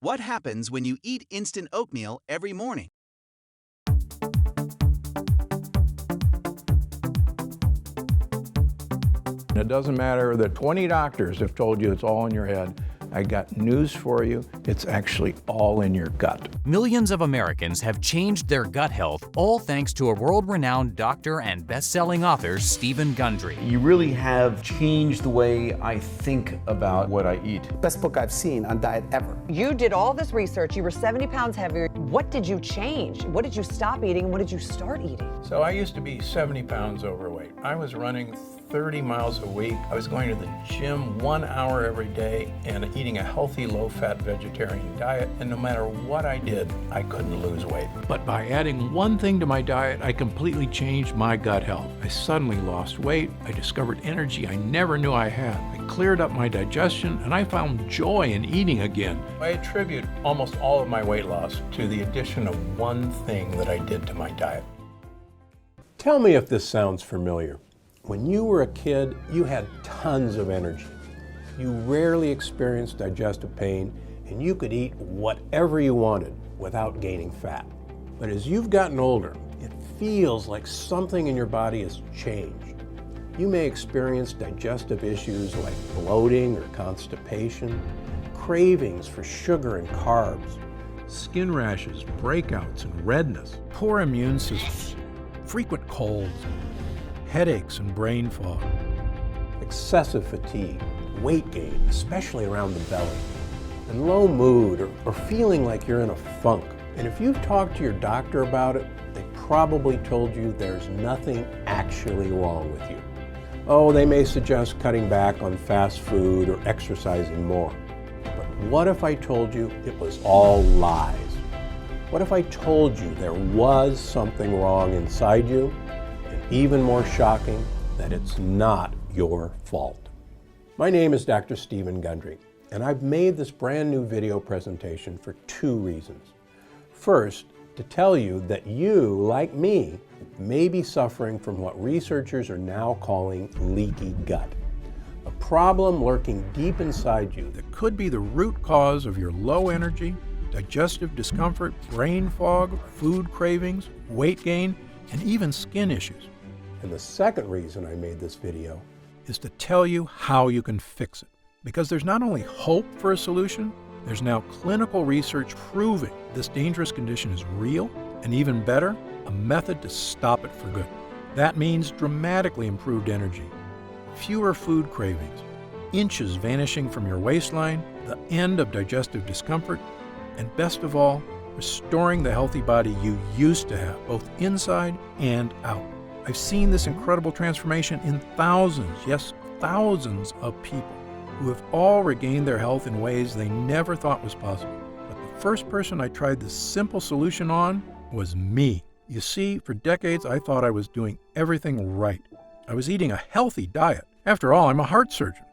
What happens when you eat instant oatmeal every morning? It doesn't matter that 20 doctors have told you it's all in your head. I got news for you. It's actually all in your gut. Millions of Americans have changed their gut health, all thanks to a world-renowned doctor and best-selling author, Stephen Gundry. You really have changed the way I think about what I eat. Best book I've seen on diet ever. You did all this research. You were 70 pounds heavier. What did you change? What did you stop eating and what did you start eating? So I used to be 70 pounds overweight. I was running 30 miles a week. I was going to the gym 1 hour every day and eating a healthy, low-fat vegetarian diet. And no matter what I did, I couldn't lose weight. But by adding one thing to my diet, I completely changed my gut health. I suddenly lost weight. I discovered energy I never knew I had. I cleared up my digestion, and I found joy in eating again. I attribute almost all of my weight loss to the addition of one thing that I did to my diet. Tell me if this sounds familiar. When you were a kid, you had tons of energy. You rarely experienced digestive pain, and you could eat whatever you wanted without gaining fat. But as you've gotten older, it feels like something in your body has changed. You may experience digestive issues like bloating or constipation, cravings for sugar and carbs, skin rashes, breakouts, and redness, poor immune systems, frequent colds, headaches and brain fog, excessive fatigue, weight gain, especially around the belly, and low mood or feeling like you're in a funk. And if you've talked to your doctor about it, they probably told you there's nothing actually wrong with you. Oh, they may suggest cutting back on fast food or exercising more. But what if I told you it was all lies? What if I told you there was something wrong inside you? Even more shocking, that it's not your fault. My name is Dr. Stephen Gundry, and I've made this brand new video presentation for two reasons. First, to tell you that you, like me, may be suffering from what researchers are now calling leaky gut, a problem lurking deep inside you that could be the root cause of your low energy, digestive discomfort, brain fog, food cravings, weight gain, and even skin issues. And the second reason I made this video is to tell you how you can fix it. Because there's not only hope for a solution, there's now clinical research proving this dangerous condition is real, and even better, a method to stop it for good. That means dramatically improved energy, fewer food cravings, inches vanishing from your waistline, the end of digestive discomfort, and best of all, restoring the healthy body you used to have, both inside and out. I've seen this incredible transformation in thousands, yes, thousands of people who have all regained their health in ways they never thought was possible. But the first person I tried this simple solution on was me. You see, for decades I thought I was doing everything right. I was eating a healthy diet. After all, I'm a heart surgeon.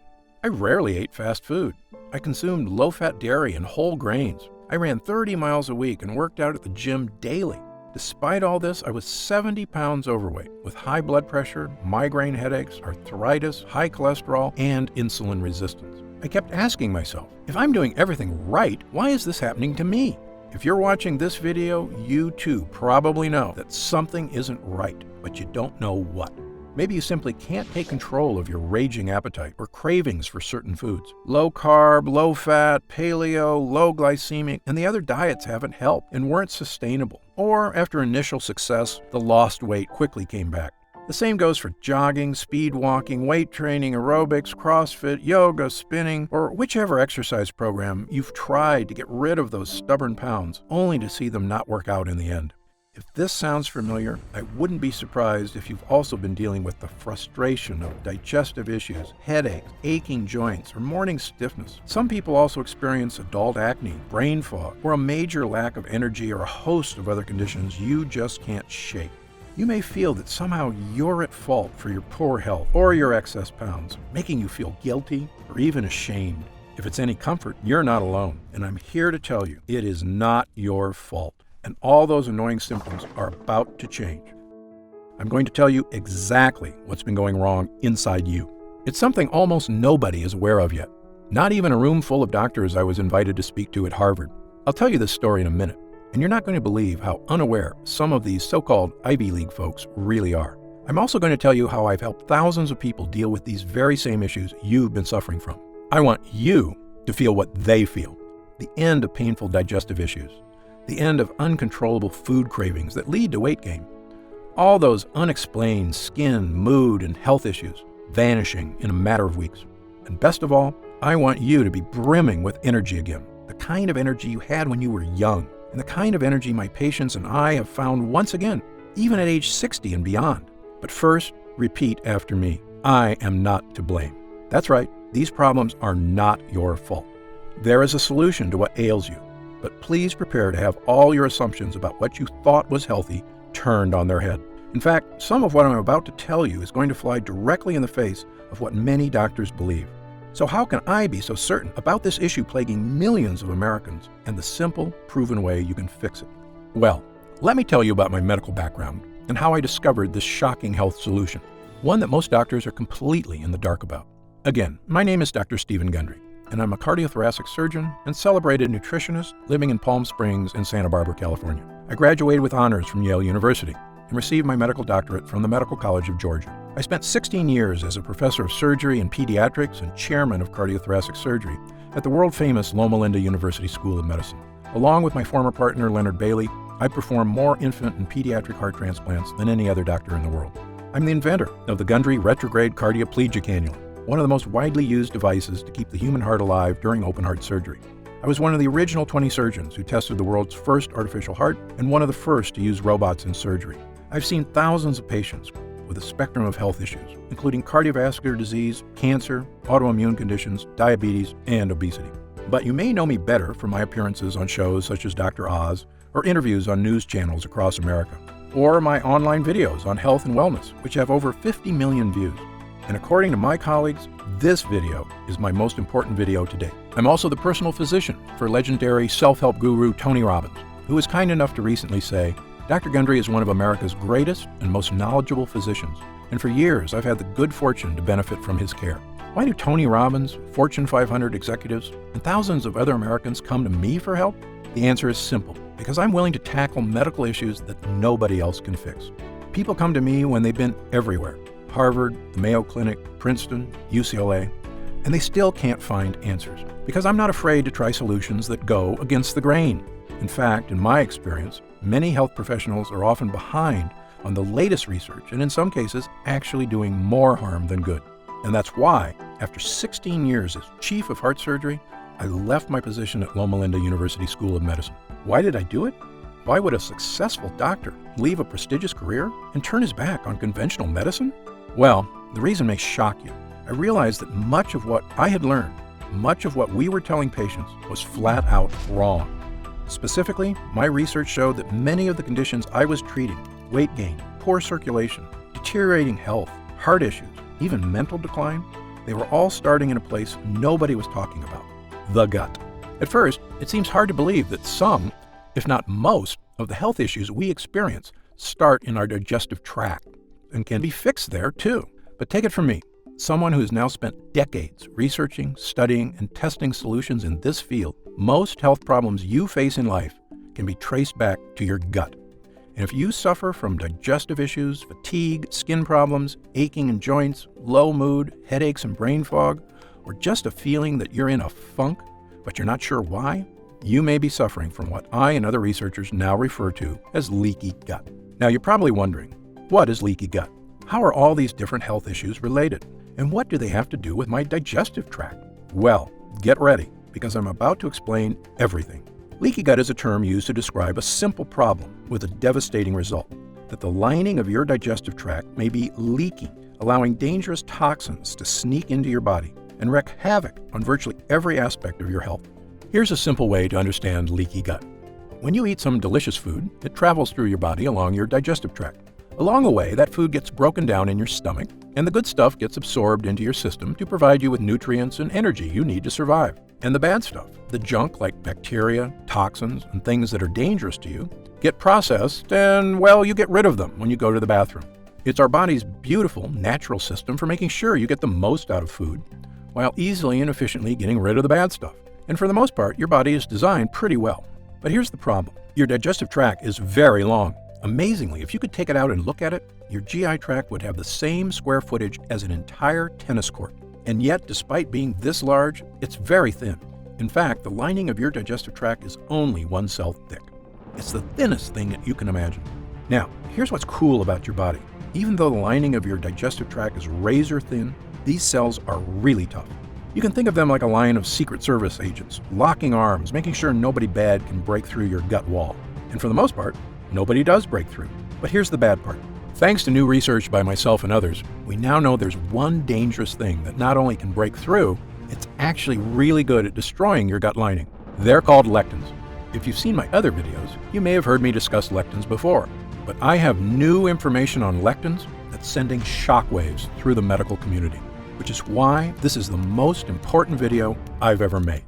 I rarely ate fast food. I consumed low-fat dairy and whole grains. I ran 30 miles a week and worked out at the gym daily. Despite all this, I was 70 pounds overweight with high blood pressure, migraine headaches, arthritis, high cholesterol, and insulin resistance. I kept asking myself, if I'm doing everything right, why is this happening to me? If you're watching this video, you too probably know that something isn't right, but you don't know what. Maybe you simply can't take control of your raging appetite or cravings for certain foods. Low carb, low fat, paleo, low glycemic, and the other diets haven't helped and weren't sustainable. Or after initial success, the lost weight quickly came back. The same goes for jogging, speed walking, weight training, aerobics, CrossFit, yoga, spinning, or whichever exercise program you've tried to get rid of those stubborn pounds, only to see them not work out in the end. If this sounds familiar, I wouldn't be surprised if you've also been dealing with the frustration of digestive issues, headaches, aching joints, or morning stiffness. Some people also experience adult acne, brain fog, or a major lack of energy or a host of other conditions you just can't shake. You may feel that somehow you're at fault for your poor health or your excess pounds, making you feel guilty or even ashamed. If it's any comfort, you're not alone, and I'm here to tell you it is not your fault. And all those annoying symptoms are about to change. I'm going to tell you exactly what's been going wrong inside you. It's something almost nobody is aware of yet. Not even a room full of doctors I was invited to speak to at Harvard. I'll tell you this story in a minute, and you're not going to believe how unaware some of these so-called Ivy League folks really are. I'm also going to tell you how I've helped thousands of people deal with these very same issues you've been suffering from. I want you to feel what they feel. The end of painful digestive issues. The end of uncontrollable food cravings that lead to weight gain. All those unexplained skin, mood, and health issues vanishing in a matter of weeks. And best of all, I want you to be brimming with energy again. The kind of energy you had when you were young, and the kind of energy my patients and I have found once again, even at age 60 and beyond. But first, repeat after me. I am not to blame. That's right, these problems are not your fault. There is a solution to what ails you, but please prepare to have all your assumptions about what you thought was healthy turned on their head. In fact, some of what I'm about to tell you is going to fly directly in the face of what many doctors believe. So how can I be so certain about this issue plaguing millions of Americans and the simple, proven way you can fix it? Well, let me tell you about my medical background and how I discovered this shocking health solution, one that most doctors are completely in the dark about. Again, my name is Dr. Stephen Gundry, and I'm a cardiothoracic surgeon and celebrated nutritionist living in Palm Springs and Santa Barbara, California. I graduated with honors from Yale University and received my medical doctorate from the Medical College of Georgia. I spent 16 years as a professor of surgery and pediatrics and chairman of cardiothoracic surgery at the world-famous Loma Linda University School of Medicine. Along with my former partner, Leonard Bailey, I perform more infant and pediatric heart transplants than any other doctor in the world. I'm the inventor of the Gundry retrograde cardioplegia cannula, one of the most widely used devices to keep the human heart alive during open heart surgery. I was one of the original 20 surgeons who tested the world's first artificial heart and one of the first to use robots in surgery. I've seen thousands of patients with a spectrum of health issues, including cardiovascular disease, cancer, autoimmune conditions, diabetes, and obesity. But you may know me better from my appearances on shows such as Dr. Oz, or interviews on news channels across America, or my online videos on health and wellness, which have over 50 million views. And according to my colleagues, this video is my most important video to date. I'm also the personal physician for legendary self-help guru Tony Robbins, who was kind enough to recently say, Dr. Gundry is one of America's greatest and most knowledgeable physicians, and for years I've had the good fortune to benefit from his care. Why do Tony Robbins, Fortune 500 executives, and thousands of other Americans come to me for help? The answer is simple, because I'm willing to tackle medical issues that nobody else can fix. People come to me when they've been everywhere, Harvard, the Mayo Clinic, Princeton, UCLA, and they still can't find answers, because I'm not afraid to try solutions that go against the grain. In fact, in my experience, many health professionals are often behind on the latest research and in some cases actually doing more harm than good. And that's why, after 16 years as chief of heart surgery, I left my position at Loma Linda University School of Medicine. Why did I do it? Why would a successful doctor leave a prestigious career and turn his back on conventional medicine? Well, the reason may shock you. I realized that much of what I had learned, much of what we were telling patients was flat out wrong. Specifically, my research showed that many of the conditions I was treating, weight gain, poor circulation, deteriorating health, heart issues, even mental decline, they were all starting in a place nobody was talking about, the gut. At first, it seems hard to believe that some, if not most, of the health issues we experience start in our digestive tract and can be fixed there too. But take it from me, someone who has now spent decades researching, studying, and testing solutions in this field, most health problems you face in life can be traced back to your gut. And if you suffer from digestive issues, fatigue, skin problems, aching in joints, low mood, headaches and brain fog, or just a feeling that you're in a funk, but you're not sure why, you may be suffering from what I and other researchers now refer to as leaky gut. Now you're probably wondering, what is leaky gut? How are all these different health issues related? And what do they have to do with my digestive tract? Well, get ready, because I'm about to explain everything. Leaky gut is a term used to describe a simple problem with a devastating result, that the lining of your digestive tract may be leaky, allowing dangerous toxins to sneak into your body and wreak havoc on virtually every aspect of your health. Here's a simple way to understand leaky gut. When you eat some delicious food, it travels through your body along your digestive tract. Along the way, that food gets broken down in your stomach, and the good stuff gets absorbed into your system to provide you with nutrients and energy you need to survive. And the bad stuff, the junk like bacteria, toxins, and things that are dangerous to you, get processed and, well, you get rid of them when you go to the bathroom. It's our body's beautiful, natural system for making sure you get the most out of food, while easily and efficiently getting rid of the bad stuff. And for the most part, your body is designed pretty well. But here's the problem. Your digestive tract is very long. Amazingly, if you could take it out and look at it, your GI tract would have the same square footage as an entire tennis court. And yet, despite being this large, it's very thin. In fact, the lining of your digestive tract is only 1 cell thick. It's the thinnest thing that you can imagine. Now, here's what's cool about your body. Even though the lining of your digestive tract is razor thin, these cells are really tough. You can think of them like a line of Secret Service agents, locking arms, making sure nobody bad can break through your gut wall. And for the most part, nobody does break through. But here's the bad part. Thanks to new research by myself and others, we now know there's one dangerous thing that not only can break through, it's actually really good at destroying your gut lining. They're called lectins. If you've seen my other videos, you may have heard me discuss lectins before, but I have new information on lectins that's sending shockwaves through the medical community, which is why this is the most important video I've ever made.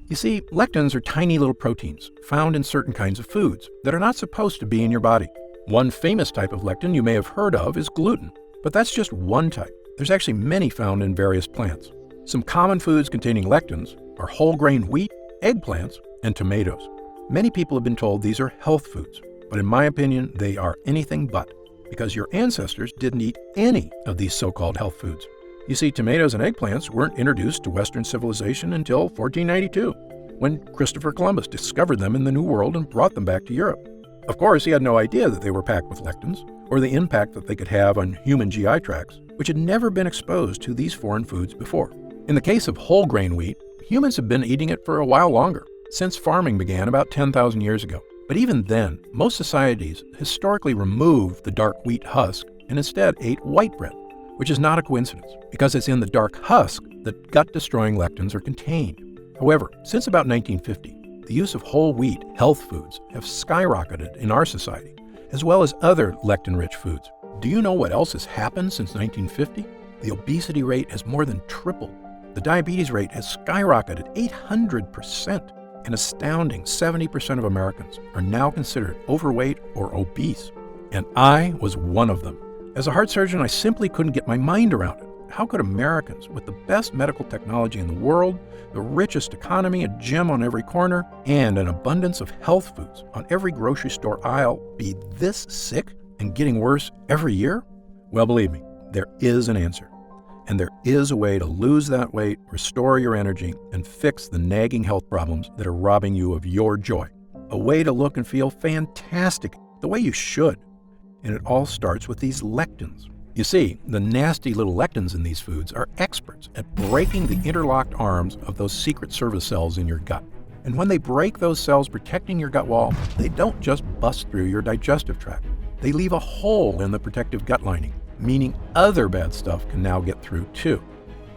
You see, lectins are tiny little proteins found in certain kinds of foods that are not supposed to be in your body. One famous type of lectin you may have heard of is gluten, but that's just one type. There's actually many found in various plants. Some common foods containing lectins are whole grain wheat, eggplants, and tomatoes. Many people have been told these are health foods, but in my opinion, they are anything but, because your ancestors didn't eat any of these so-called health foods. You see, tomatoes and eggplants weren't introduced to Western civilization until 1492, when Christopher Columbus discovered them in the New World and brought them back to Europe. Of course, he had no idea that they were packed with lectins, or the impact that they could have on human GI tracts, which had never been exposed to these foreign foods before. In the case of whole grain wheat, humans have been eating it for a while longer, since farming began about 10,000 years ago. But even then, most societies historically removed the dark wheat husk and instead ate white bread, which is not a coincidence, because it's in the dark husk that gut-destroying lectins are contained. However, since about 1950, the use of whole wheat health foods have skyrocketed in our society, as well as other lectin-rich foods. Do you know what else has happened since 1950? The obesity rate has more than tripled. The diabetes rate has skyrocketed 800%. An astounding 70% of Americans are now considered overweight or obese, and I was one of them. As a heart surgeon, I simply couldn't get my mind around it. How could Americans, with the best medical technology in the world, the richest economy, a gym on every corner, and an abundance of health foods on every grocery store aisle, be this sick and getting worse every year? Well, believe me, there is an answer. And there is a way to lose that weight, restore your energy, and fix the nagging health problems that are robbing you of your joy. A way to look and feel fantastic, the way you should. And it all starts with these lectins. You see, the nasty little lectins in these foods are experts at breaking the interlocked arms of those Secret Service cells in your gut. And when they break those cells protecting your gut wall, they don't just bust through your digestive tract. They leave a hole in the protective gut lining, meaning other bad stuff can now get through too.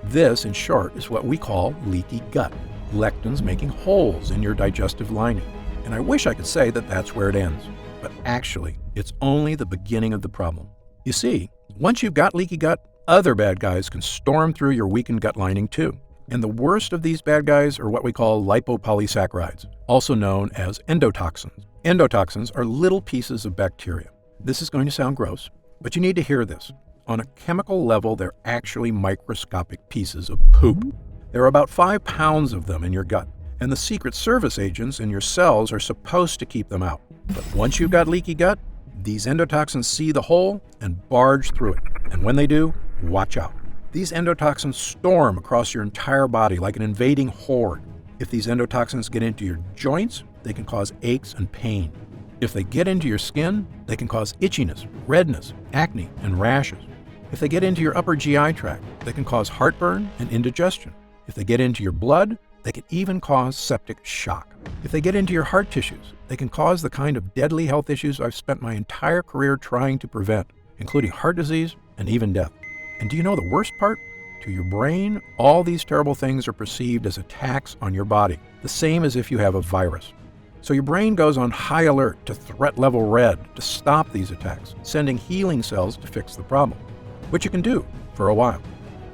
This, in short, is what we call leaky gut, lectins making holes in your digestive lining. And I wish I could say that that's where it ends, but actually, it's only the beginning of the problem. You see, once you've got leaky gut, other bad guys can storm through your weakened gut lining too. And the worst of these bad guys are what we call lipopolysaccharides, also known as endotoxins. Endotoxins are little pieces of bacteria. This is going to sound gross, but you need to hear this. On a chemical level, they're actually microscopic pieces of poop. There are about 5 pounds of them in your gut, and the Secret Service agents in your cells are supposed to keep them out. But once you've got leaky gut, these endotoxins see the hole and barge through it. And when they do, watch out. These endotoxins storm across your entire body like an invading horde. If these endotoxins get into your joints, they can cause aches and pain. If they get into your skin, they can cause itchiness, redness, acne, and rashes. If they get into your upper GI tract, they can cause heartburn and indigestion. If they get into your blood, they can even cause septic shock. If they get into your heart tissues, they can cause the kind of deadly health issues I've spent my entire career trying to prevent, including heart disease and even death. And do you know the worst part? To your brain, all these terrible things are perceived as attacks on your body, the same as if you have a virus. So your brain goes on high alert to threat level red to stop these attacks, sending healing cells to fix the problem, which you can do for a while.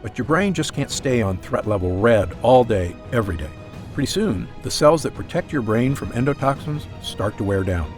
But your brain just can't stay on threat level red all day, every day. Pretty soon, the cells that protect your brain from endotoxins start to wear down.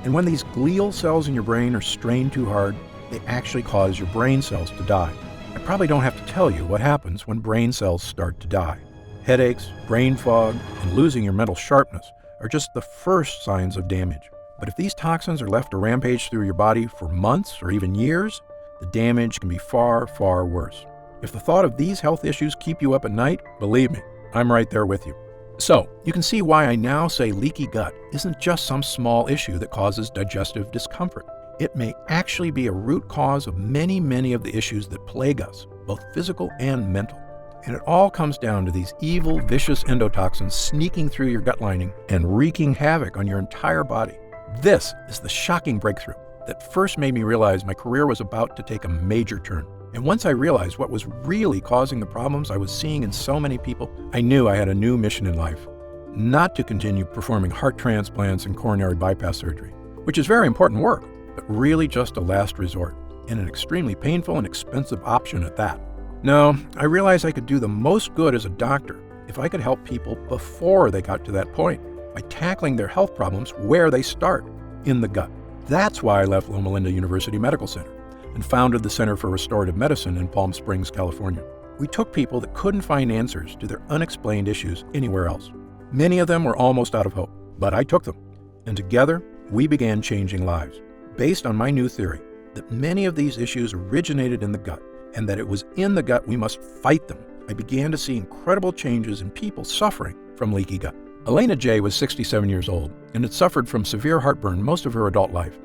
And when these glial cells in your brain are strained too hard, they actually cause your brain cells to die. I probably don't have to tell you what happens when brain cells start to die. Headaches, brain fog, and losing your mental sharpness are just the first signs of damage. But if these toxins are left to rampage through your body for months or even years, the damage can be far, far worse. If the thought of these health issues keep you up at night, believe me, I'm right there with you. So, you can see why I now say leaky gut isn't just some small issue that causes digestive discomfort. It may actually be a root cause of many, many of the issues that plague us, both physical and mental. And it all comes down to these evil, vicious endotoxins sneaking through your gut lining and wreaking havoc on your entire body. This is the shocking breakthrough that first made me realize my career was about to take a major turn. And once I realized what was really causing the problems I was seeing in so many people, I knew I had a new mission in life. Not to continue performing heart transplants and coronary bypass surgery, which is very important work, but really just a last resort, and an extremely painful and expensive option at that. No, I realized I could do the most good as a doctor if I could help people before they got to that point, by tackling their health problems where they start, in the gut. That's why I left Loma Linda University Medical Center and founded the Center for Restorative Medicine in Palm Springs, California. We took people that couldn't find answers to their unexplained issues anywhere else. Many of them were almost out of hope, but I took them. And together, we began changing lives, based on my new theory that many of these issues originated in the gut, and that it was in the gut we must fight them. I began to see incredible changes in people suffering from leaky gut. Elena J. was 67 years old and had suffered from severe heartburn most of her adult life.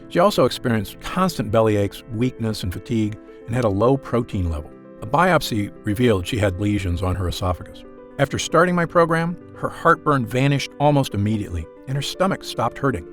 She also experienced constant belly aches, weakness, and fatigue, and had a low protein level. A biopsy revealed she had lesions on her esophagus. After starting my program, her heartburn vanished almost immediately, and her stomach stopped hurting.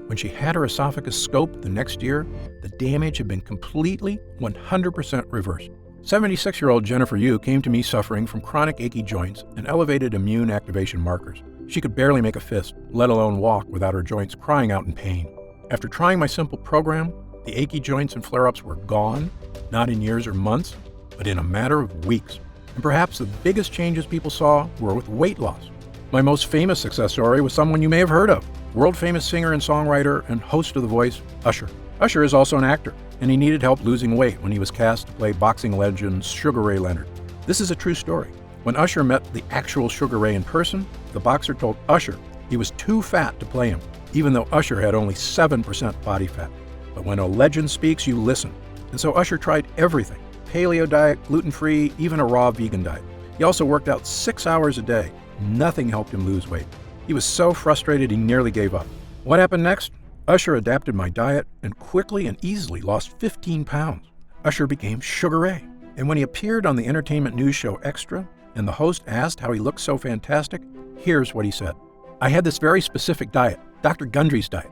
When she had her esophagus scoped the next year, the damage had been completely 100% reversed. 76-year-old Jennifer Yu came to me suffering from chronic achy joints and elevated immune activation markers. She could barely make a fist, let alone walk without her joints crying out in pain. After trying my simple program, the achy joints and flare-ups were gone, not in years or months, but in a matter of weeks. And perhaps the biggest changes people saw were with weight loss. My most famous success story was someone you may have heard of, world-famous singer and songwriter and host of The Voice, Usher. Usher is also an actor, and he needed help losing weight when he was cast to play boxing legend Sugar Ray Leonard. This is a true story. When Usher met the actual Sugar Ray in person, the boxer told Usher he was too fat to play him, even though Usher had only 7% body fat. But when a legend speaks, you listen. And so Usher tried everything: paleo diet, gluten-free, even a raw vegan diet. He also worked out 6 hours a day. Nothing helped him lose weight. He was so frustrated he nearly gave up. What happened next? Usher adapted my diet and quickly and easily lost 15 pounds. Usher became Sugar Ray. And when he appeared on the entertainment news show Extra, and the host asked how he looked so fantastic, here's what he said. I had this very specific diet, Dr. Gundry's diet.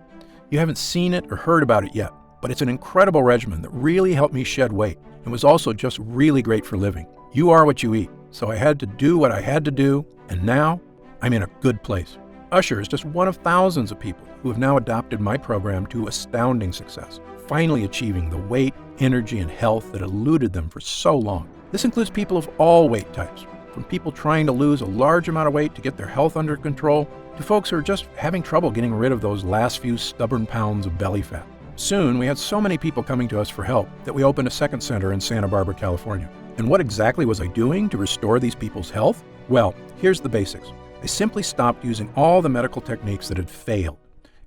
You haven't seen it or heard about it yet, but it's an incredible regimen that really helped me shed weight and was also just really great for living. You are what you eat, so I had to do what I had to do, and now I'm in a good place. Usher is just one of thousands of people who have now adopted my program to astounding success, finally achieving the weight, energy, and health that eluded them for so long. This includes people of all weight types, from people trying to lose a large amount of weight to get their health under control, to folks who are just having trouble getting rid of those last few stubborn pounds of belly fat. Soon, we had so many people coming to us for help that we opened a second center in Santa Barbara, California. And what exactly was I doing to restore these people's health? Well, here's the basics. I simply stopped using all the medical techniques that had failed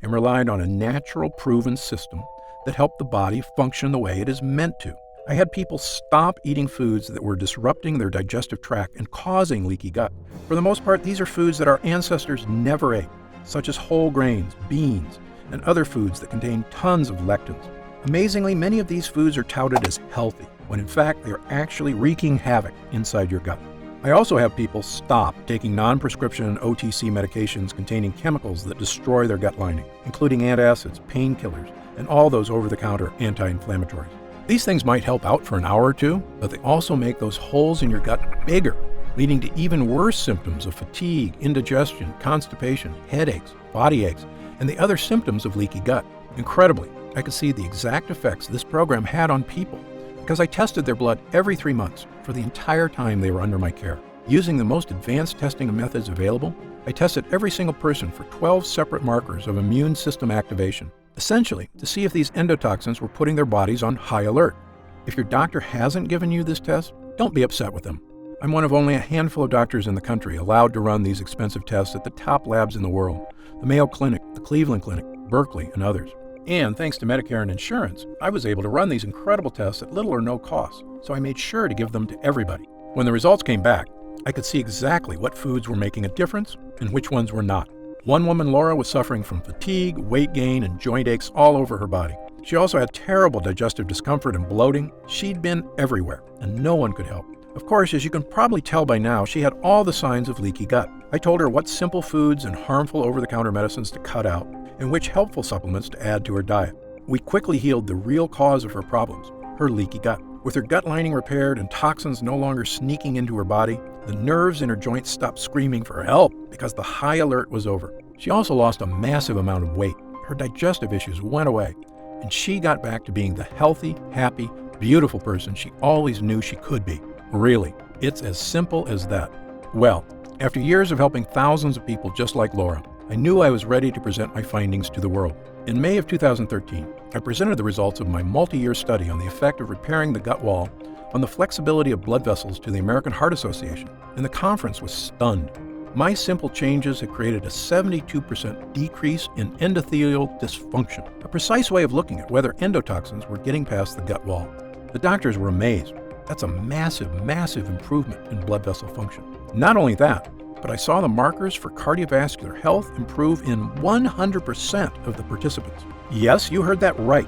and relied on a natural, proven system that helped the body function the way it is meant to. I had people stop eating foods that were disrupting their digestive tract and causing leaky gut. For the most part, these are foods that our ancestors never ate, such as whole grains, beans, and other foods that contain tons of lectins. Amazingly, many of these foods are touted as healthy, when in fact they are actually wreaking havoc inside your gut. I also have people stop taking non-prescription OTC medications containing chemicals that destroy their gut lining, including antacids, painkillers, and all those over-the-counter anti-inflammatories. These things might help out for an hour or two, but they also make those holes in your gut bigger, leading to even worse symptoms of fatigue, indigestion, constipation, headaches, body aches, and the other symptoms of leaky gut. Incredibly, I could see the exact effects this program had on people because I tested their blood every 3 months for the entire time they were under my care. Using the most advanced testing methods available, I tested every single person for 12 separate markers of immune system activation, essentially to see if these endotoxins were putting their bodies on high alert. If your doctor hasn't given you this test, don't be upset with them. I'm one of only a handful of doctors in the country allowed to run these expensive tests at the top labs in the world: the Mayo Clinic, the Cleveland Clinic, Berkeley, and others. And thanks to Medicare and insurance, I was able to run these incredible tests at little or no cost, so I made sure to give them to everybody. When the results came back, I could see exactly what foods were making a difference and which ones were not. One woman, Laura, was suffering from fatigue, weight gain, and joint aches all over her body. She also had terrible digestive discomfort and bloating. She'd been everywhere, and no one could help. Of course, as you can probably tell by now, she had all the signs of leaky gut. I told her what simple foods and harmful over-the-counter medicines to cut out, and which helpful supplements to add to her diet. We quickly healed the real cause of her problems, her leaky gut. With her gut lining repaired and toxins no longer sneaking into her body, the nerves in her joints stopped screaming for help because the high alert was over. She also lost a massive amount of weight. Her digestive issues went away, and she got back to being the healthy, happy, beautiful person she always knew she could be. Really, it's as simple as that. Well, after years of helping thousands of people just like Laura, I knew I was ready to present my findings to the world. In May of 2013, I presented the results of my multi-year study on the effect of repairing the gut wall on the flexibility of blood vessels to the American Heart Association, and the conference was stunned. My simple changes had created a 72% decrease in endothelial dysfunction, a precise way of looking at whether endotoxins were getting past the gut wall. The doctors were amazed. That's a massive, massive improvement in blood vessel function. Not only that, but I saw the markers for cardiovascular health improve in 100% of the participants. Yes, you heard that right.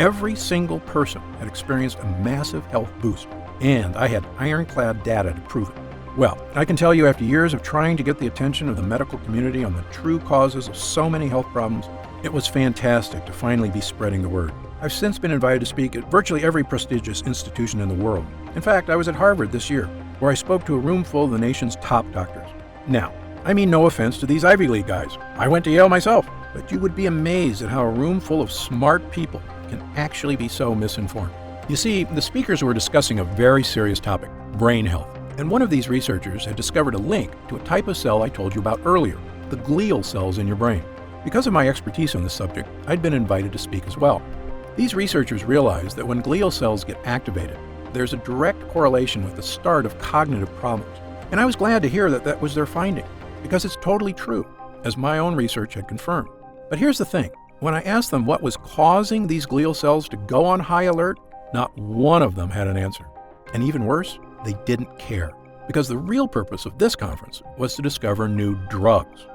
Every single person had experienced a massive health boost, and I had ironclad data to prove it. Well, I can tell you after years of trying to get the attention of the medical community on the true causes of so many health problems, it was fantastic to finally be spreading the word. I've since been invited to speak at virtually every prestigious institution in the world. In fact, I was at Harvard this year, where I spoke to a room full of the nation's top doctors. Now, I mean no offense to these Ivy League guys. I went to Yale myself, but you would be amazed at how a room full of smart people can actually be so misinformed. You see, the speakers were discussing a very serious topic, brain health. And one of these researchers had discovered a link to a type of cell I told you about earlier, the glial cells in your brain. Because of my expertise on this subject, I'd been invited to speak as well. These researchers realized that when glial cells get activated, there's a direct correlation with the start of cognitive problems. And I was glad to hear that that was their finding, because it's totally true, as my own research had confirmed. But here's the thing. When I asked them what was causing these glial cells to go on high alert, not one of them had an answer. And even worse, they didn't care, because the real purpose of this conference was to discover new drugs.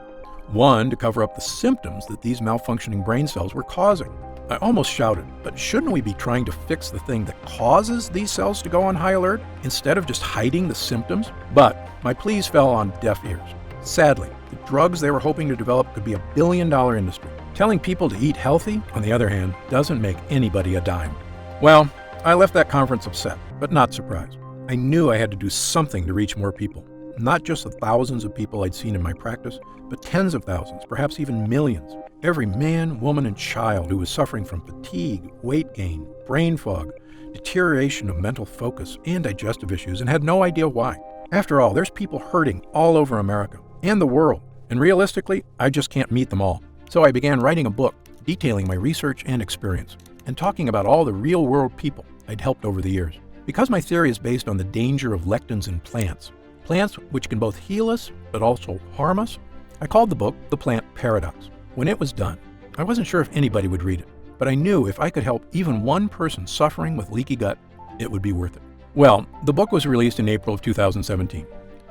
One, to cover up the symptoms that these malfunctioning brain cells were causing. I almost shouted, but shouldn't we be trying to fix the thing that causes these cells to go on high alert instead of just hiding the symptoms? But my pleas fell on deaf ears. Sadly, the drugs they were hoping to develop could be a billion-dollar industry. Telling people to eat healthy, on the other hand, doesn't make anybody a dime. Well, I left that conference upset, but not surprised. I knew I had to do something to reach more people. Not just the thousands of people I'd seen in my practice, but tens of thousands, perhaps even millions. Every man, woman, and child who was suffering from fatigue, weight gain, brain fog, deterioration of mental focus, and digestive issues, and had no idea why. After all, there's people hurting all over America and the world, and realistically, I just can't meet them all. So I began writing a book detailing my research and experience, and talking about all the real-world people I'd helped over the years. Because my theory is based on the danger of lectins in plants which can both heal us but also harm us, I called the book The Plant Paradox. When it was done, I wasn't sure if anybody would read it, but I knew if I could help even one person suffering with leaky gut, it would be worth it. Well, the book was released in April of 2017.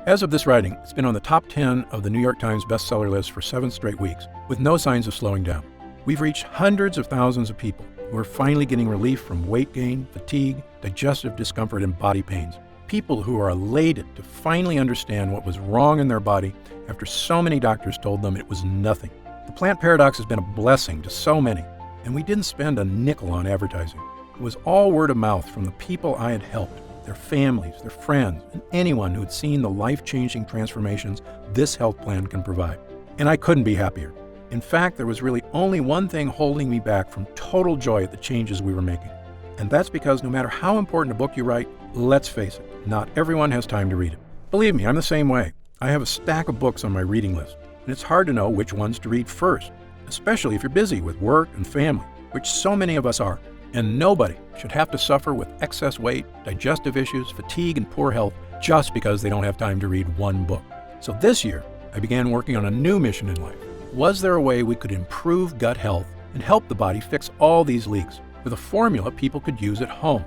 As of this writing, it's been on the top 10 of the New York Times bestseller list for 7 straight weeks, with no signs of slowing down. We've reached hundreds of thousands of people who are finally getting relief from weight gain, fatigue, digestive discomfort, and body pains. People who are elated to finally understand what was wrong in their body after so many doctors told them it was nothing. The Plant Paradox has been a blessing to so many, and we didn't spend a nickel on advertising. It was all word of mouth from the people I had helped, their families, their friends, and anyone who had seen the life-changing transformations this health plan can provide. And I couldn't be happier. In fact, there was really only one thing holding me back from total joy at the changes we were making. And that's because no matter how important a book you write, let's face it, not everyone has time to read it. Believe me, I'm the same way. I have a stack of books on my reading list, and it's hard to know which ones to read first, especially if you're busy with work and family, which so many of us are. And nobody should have to suffer with excess weight, digestive issues, fatigue, and poor health just because they don't have time to read one book. So this year, I began working on a new mission in life. Was there a way we could improve gut health and help the body fix all these leaks with a formula people could use at home?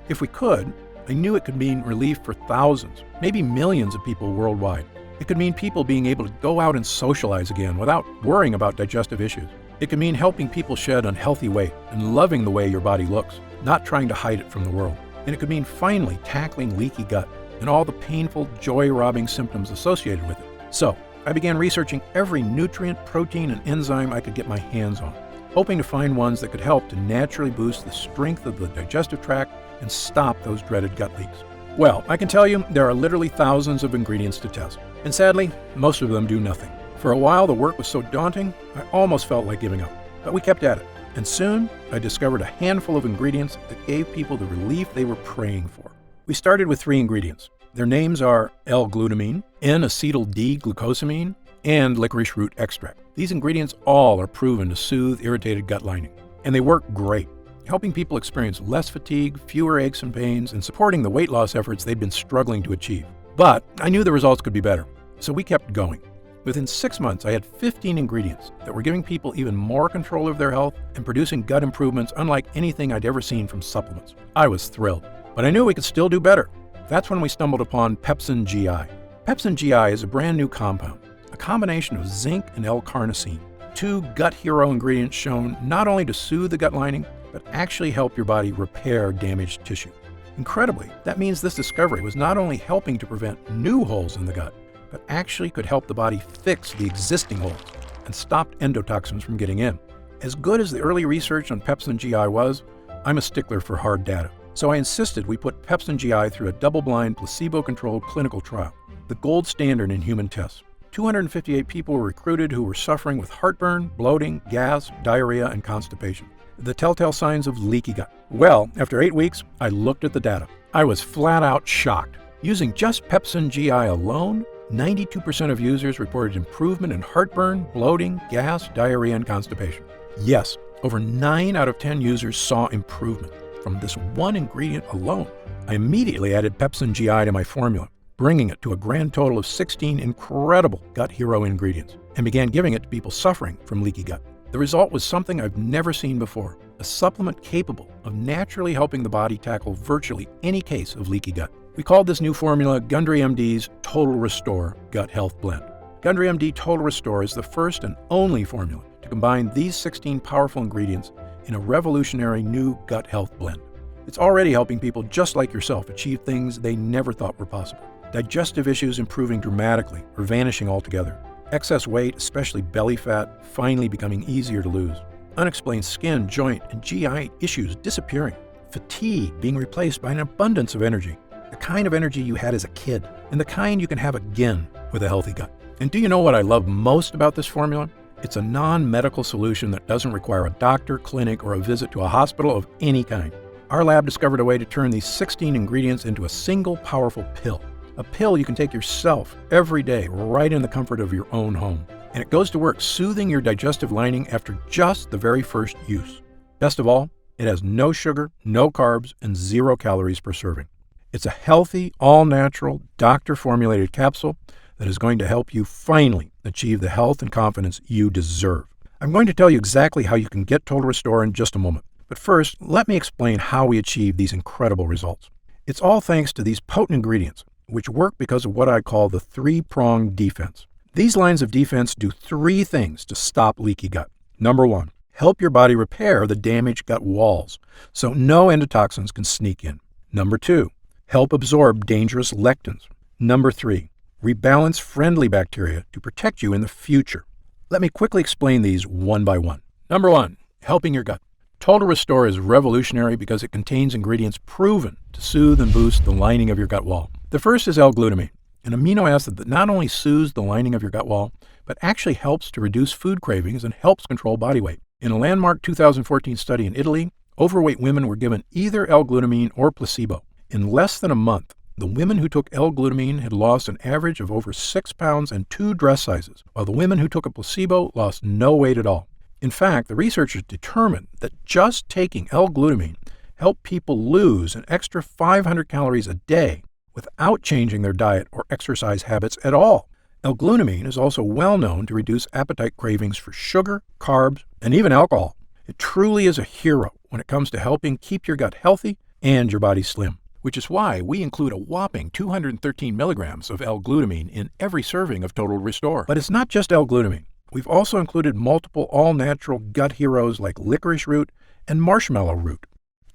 If we could, I knew it could mean relief for thousands, maybe millions of people worldwide. It could mean people being able to go out and socialize again without worrying about digestive issues. It could mean helping people shed unhealthy weight and loving the way your body looks, not trying to hide it from the world. And it could mean finally tackling leaky gut and all the painful, joy-robbing symptoms associated with it. So, I began researching every nutrient, protein, and enzyme I could get my hands on, hoping to find ones that could help to naturally boost the strength of the digestive tract and stop those dreaded gut leaks. Well, I can tell you there are literally thousands of ingredients to test, and sadly, most of them do nothing. For a while, the work was so daunting, I almost felt like giving up, but we kept at it. And soon, I discovered a handful of ingredients that gave people the relief they were praying for. We started with 3 ingredients. Their names are L-glutamine, N-acetyl-D-glucosamine, and licorice root extract. These ingredients all are proven to soothe irritated gut lining, and they work great, helping people experience less fatigue, fewer aches and pains, and supporting the weight loss efforts they'd been struggling to achieve. But I knew the results could be better, so we kept going. Within 6 months, I had 15 ingredients that were giving people even more control of their health and producing gut improvements unlike anything I'd ever seen from supplements. I was thrilled, but I knew we could still do better. That's when we stumbled upon Pepsin GI. Pepsin GI is a brand new compound, a combination of zinc and L-carnosine, 2 gut hero ingredients shown not only to soothe the gut lining, but actually help your body repair damaged tissue. Incredibly, that means this discovery was not only helping to prevent new holes in the gut, but actually could help the body fix the existing holes and stop endotoxins from getting in. As good as the early research on Pepsin GI was, I'm a stickler for hard data. So I insisted we put Pepsin GI through a double-blind, placebo-controlled clinical trial, the gold standard in human tests. 258 people were recruited who were suffering with heartburn, bloating, gas, diarrhea, and constipation, the telltale signs of leaky gut. Well, after 8 weeks, I looked at the data. I was flat out shocked. Using just Pepsin GI alone, 92% of users reported improvement in heartburn, bloating, gas, diarrhea, and constipation. Yes, over 9 out of 10 users saw improvement from this one ingredient alone. I immediately added Pepsin GI to my formula, bringing it to a grand total of 16 incredible gut hero ingredients, and began giving it to people suffering from leaky gut. The result was something I've never seen before, a supplement capable of naturally helping the body tackle virtually any case of leaky gut. We called this new formula Gundry MD's Total Restore Gut Health Blend. Gundry MD Total Restore is the first and only formula to combine these 16 powerful ingredients in a revolutionary new gut health blend. It's already helping people just like yourself achieve things they never thought were possible. Digestive issues improving dramatically or vanishing altogether. Excess weight, especially belly fat, finally becoming easier to lose. Unexplained skin, joint, and GI issues disappearing. Fatigue being replaced by an abundance of energy. The kind of energy you had as a kid, and the kind you can have again with a healthy gut. And do you know what I love most about this formula? It's a non-medical solution that doesn't require a doctor, clinic, or a visit to a hospital of any kind. Our lab discovered a way to turn these 16 ingredients into a single powerful pill. A pill you can take yourself every day, right in the comfort of your own home. And it goes to work soothing your digestive lining after just the very first use. Best of all, it has no sugar, no carbs, and 0 calories per serving. It's a healthy, all-natural, doctor-formulated capsule that is going to help you finally achieve the health and confidence you deserve. I'm going to tell you exactly how you can get Total Restore in just a moment. But first, let me explain how we achieve these incredible results. It's all thanks to these potent ingredients, which work because of what I call the 3-pronged defense. These lines of defense do 3 things to stop leaky gut. Number 1, help your body repair the damaged gut walls so no endotoxins can sneak in. Number 2, help absorb dangerous lectins. Number 3, rebalance friendly bacteria to protect you in the future. Let me quickly explain these one by one. Number 1, helping your gut. Total Restore is revolutionary because it contains ingredients proven to soothe and boost the lining of your gut wall. The first is L-glutamine, an amino acid that not only soothes the lining of your gut wall, but actually helps to reduce food cravings and helps control body weight. In a landmark 2014 study in Italy, overweight women were given either L-glutamine or placebo. In less than a month, the women who took L-glutamine had lost an average of over 6 pounds and 2 dress sizes, while the women who took a placebo lost no weight at all. In fact, the researchers determined that just taking L-glutamine helped people lose an extra 500 calories a day without changing their diet or exercise habits at all. L-glutamine is also well known to reduce appetite cravings for sugar, carbs, and even alcohol. It truly is a hero when it comes to helping keep your gut healthy and your body slim, which is why we include a whopping 213 milligrams of L-glutamine in every serving of Total Restore. But it's not just L-glutamine. We've also included multiple all-natural gut heroes like licorice root and marshmallow root.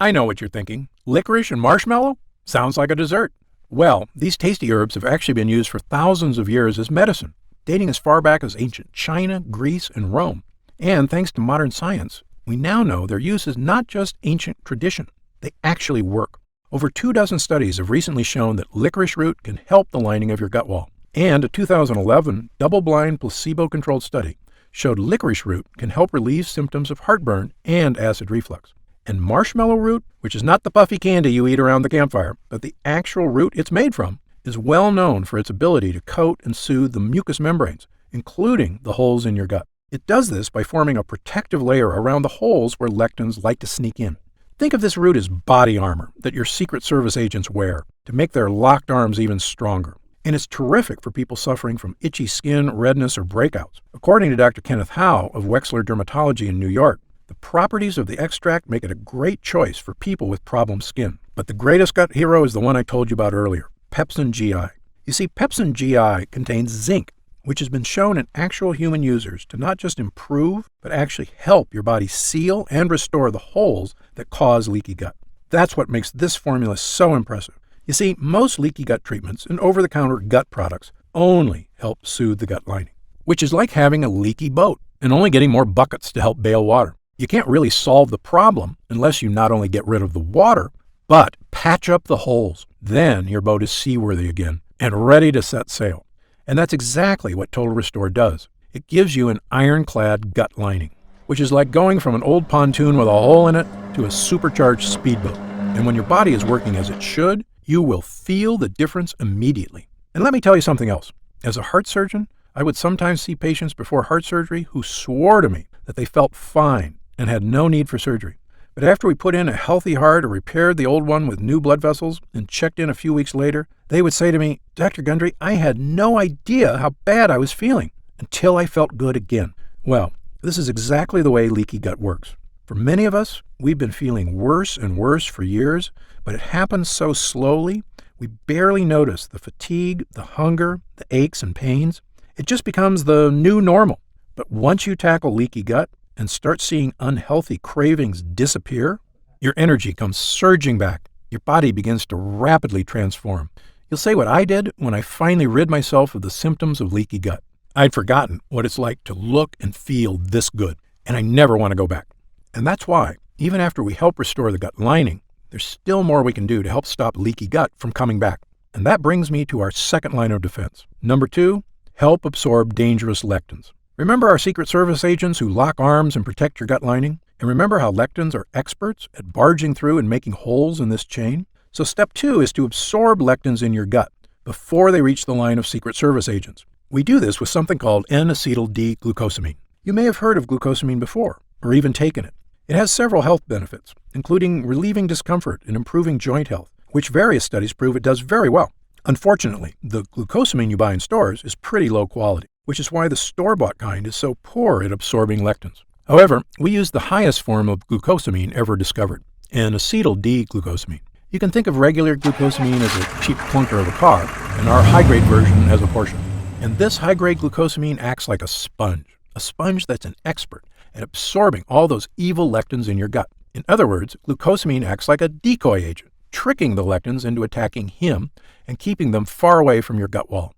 I know what you're thinking. Licorice and marshmallow? Sounds like a dessert. Well, these tasty herbs have actually been used for thousands of years as medicine, dating as far back as ancient China, Greece, and Rome. And thanks to modern science, we now know their use is not just ancient tradition. They actually work. Over 24 studies have recently shown that licorice root can help the lining of your gut wall. And a 2011 double-blind placebo-controlled study showed licorice root can help relieve symptoms of heartburn and acid reflux. And marshmallow root, which is not the puffy candy you eat around the campfire, but the actual root it's made from, is well known for its ability to coat and soothe the mucous membranes, including the holes in your gut. It does this by forming a protective layer around the holes where lectins like to sneak in. Think of this root as body armor that your Secret Service agents wear to make their locked arms even stronger. And it's terrific for people suffering from itchy skin, redness, or breakouts. According to Dr. Kenneth Howe of Wexler Dermatology in New York, the properties of the extract make it a great choice for people with problem skin. But the greatest gut hero is the one I told you about earlier, Pepsin GI. You see, Pepsin GI contains zinc, which has been shown in actual human users to not just improve, but actually help your body seal and restore the holes that cause leaky gut. That's what makes this formula so impressive. You see, most leaky gut treatments and over-the-counter gut products only help soothe the gut lining, which is like having a leaky boat and only getting more buckets to help bail water. You can't really solve the problem unless you not only get rid of the water, but patch up the holes. Then your boat is seaworthy again and ready to set sail. And that's exactly what Total Restore does. It gives you an ironclad gut lining, which is like going from an old pontoon with a hole in it to a supercharged speedboat. And when your body is working as it should, you will feel the difference immediately. And let me tell you something else. As a heart surgeon, I would sometimes see patients before heart surgery who swore to me that they felt fine and had no need for surgery. But after we put in a healthy heart or repaired the old one with new blood vessels and checked in a few weeks later, they would say to me, "Dr. Gundry, I had no idea how bad I was feeling until I felt good again." Well, this is exactly the way leaky gut works. For many of us, we've been feeling worse and worse for years, but it happens so slowly, we barely notice the fatigue, the hunger, the aches and pains. It just becomes the new normal. But once you tackle leaky gut and start seeing unhealthy cravings disappear, your energy comes surging back. Your body begins to rapidly transform. You'll say what I did when I finally rid myself of the symptoms of leaky gut. I'd forgotten what it's like to look and feel this good, and I never want to go back. And that's why, even after we help restore the gut lining, there's still more we can do to help stop leaky gut from coming back. And that brings me to our second line of defense. Number 2, help absorb dangerous lectins. Remember our Secret Service agents who lock arms and protect your gut lining? And remember how lectins are experts at barging through and making holes in this chain? So step 2 is to absorb lectins in your gut before they reach the line of Secret Service agents. We do this with something called N-acetyl-D-glucosamine. You may have heard of glucosamine before, or even taken it. It has several health benefits, including relieving discomfort and improving joint health, which various studies prove it does very well. Unfortunately, the glucosamine you buy in stores is pretty low quality, which is why the store-bought kind is so poor at absorbing lectins. However, we use the highest form of glucosamine ever discovered, N-acetyl-D-glucosamine. You can think of regular glucosamine as a cheap clunker of a car, and our high-grade version as a Porsche. And this high-grade glucosamine acts like a sponge that's an expert at absorbing all those evil lectins in your gut. In other words, glucosamine acts like a decoy agent, tricking the lectins into attacking him and keeping them far away from your gut wall.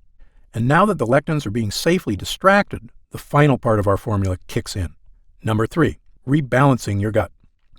And now that the lectins are being safely distracted, the final part of our formula kicks in. Number 3, rebalancing your gut.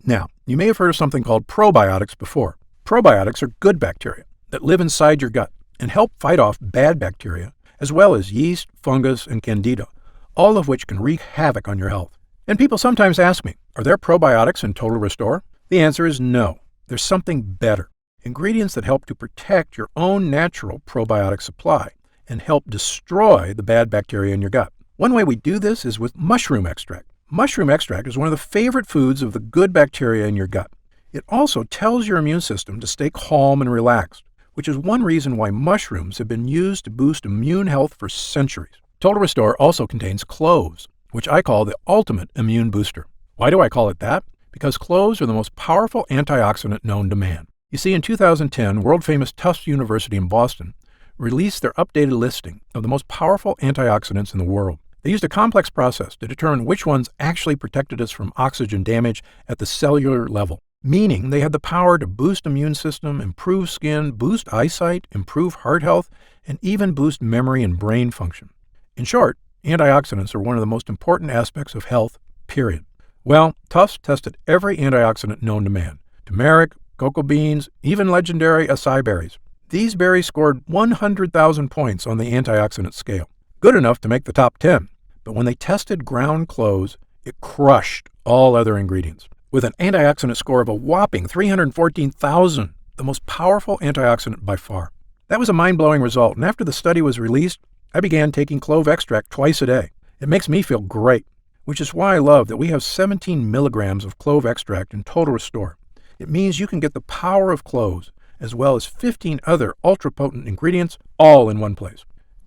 Now, you may have heard of something called probiotics before. Probiotics are good bacteria that live inside your gut and help fight off bad bacteria, as well as yeast, fungus, and candida, all of which can wreak havoc on your health. And people sometimes ask me, are there probiotics in Total Restore? The answer is no. There's something better. Ingredients that help to protect your own natural probiotic supply and help destroy the bad bacteria in your gut. One way we do this is with mushroom extract. Mushroom extract is one of the favorite foods of the good bacteria in your gut. It also tells your immune system to stay calm and relaxed, which is one reason why mushrooms have been used to boost immune health for centuries. Total Restore also contains cloves, which I call the ultimate immune booster. Why do I call it that? Because cloves are the most powerful antioxidant known to man. You see, in 2010, world-famous Tufts University in Boston released their updated listing of the most powerful antioxidants in the world. They used a complex process to determine which ones actually protected us from oxygen damage at the cellular level, meaning they had the power to boost immune system, improve skin, boost eyesight, improve heart health, and even boost memory and brain function. In short, antioxidants are one of the most important aspects of health, period. Well, Tufts tested every antioxidant known to man: turmeric, cocoa beans, even legendary acai berries. These berries scored 100,000 points on the antioxidant scale, good enough to make the top 10. But when they tested ground cloves, it crushed all other ingredients, with an antioxidant score of a whopping 314,000, the most powerful antioxidant by far. That was a mind-blowing result, and after the study was released, I began taking clove extract twice a day. It makes me feel great, which is why I love that we have 17 milligrams of clove extract in Total Restore. It means you can get the power of cloves, as well as 15 other ultra-potent ingredients, all in one place.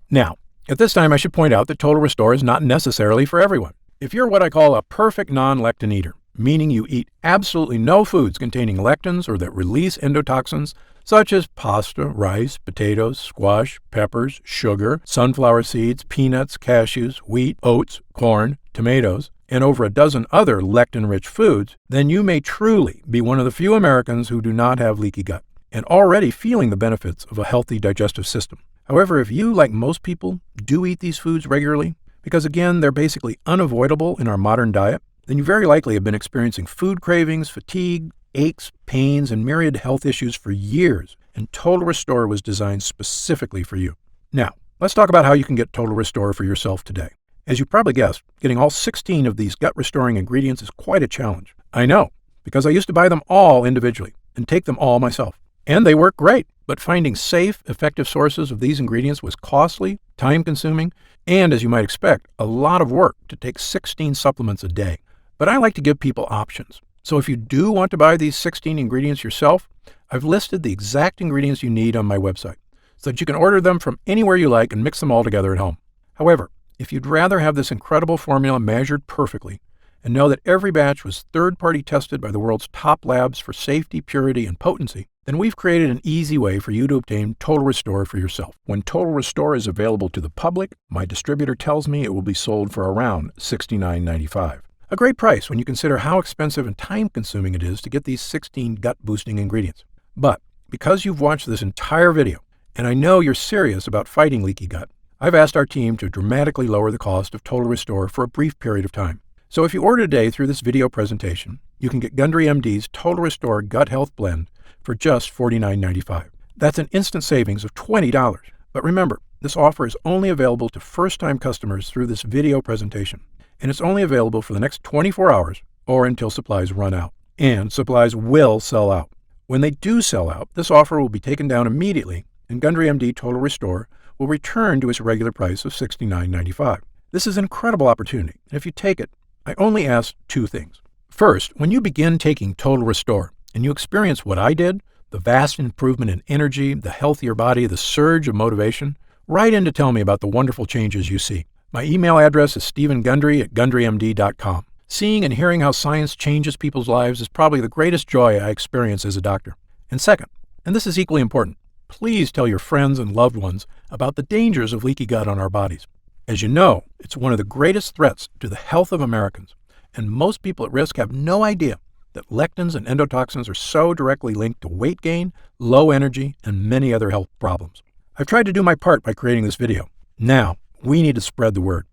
Now, at this time, I should point out that Total Restore is not necessarily for everyone. If you're what I call a perfect non-lectin eater, meaning you eat absolutely no foods containing lectins or that release endotoxins, such as pasta, rice, potatoes, squash, peppers, sugar, sunflower seeds, peanuts, cashews, wheat, oats, corn, tomatoes, and over a dozen other lectin-rich foods, then you may truly be one of the few Americans who do not have leaky gut and already feeling the benefits of a healthy digestive system. However, if you, like most people, do eat these foods regularly, because again, they're basically unavoidable in our modern diet, then you very likely have been experiencing food cravings, fatigue, aches, pains, and myriad health issues for years, and Total Restore was designed specifically for you. Now, let's talk about how you can get Total Restore for yourself today. As you probably guessed, getting all 16 of these gut-restoring ingredients is quite a challenge. I know, because I used to buy them all individually and take them all myself. And they work great, but finding safe, effective sources of these ingredients was costly, time-consuming, and, as you might expect, a lot of work to take 16 supplements a day. But I like to give people options. So if you do want to buy these 16 ingredients yourself, I've listed the exact ingredients you need on my website, so that you can order them from anywhere you like and mix them all together at home. However, if you'd rather have this incredible formula measured perfectly, and know that every batch was third-party tested by the world's top labs for safety, purity, and potency, then we've created an easy way for you to obtain Total Restore for yourself. When Total Restore is available to the public, my distributor tells me it will be sold for around $69.95. A great price when you consider how expensive and time-consuming it is to get these 16 gut-boosting ingredients. But because you've watched this entire video, and I know you're serious about fighting leaky gut, I've asked our team to dramatically lower the cost of Total Restore for a brief period of time. So if you order today through this video presentation, you can get Gundry MD's Total Restore Gut Health Blend for just $49.95. That's an instant savings of $20. But remember, this offer is only available to first-time customers through this video presentation, and it's only available for the next 24 hours or until supplies run out. And supplies will sell out. When they do sell out, this offer will be taken down immediately, and Gundry MD Total Restore will return to its regular price of $69.95. This is an incredible opportunity, and if you take it, I only ask two things. First, when you begin taking Total Restore and you experience what I did, the vast improvement in energy, the healthier body, the surge of motivation, write in to tell me about the wonderful changes you see. My email address is stephengundry@gundrymd.com. Seeing and hearing how science changes people's lives is probably the greatest joy I experience as a doctor. And second, and this is equally important, please tell your friends and loved ones about the dangers of leaky gut on our bodies. As you know, it's one of the greatest threats to the health of Americans, and most people at risk have no idea that lectins and endotoxins are so directly linked to weight gain, low energy, and many other health problems. I've tried to do my part by creating this video. Now, we need to spread the word.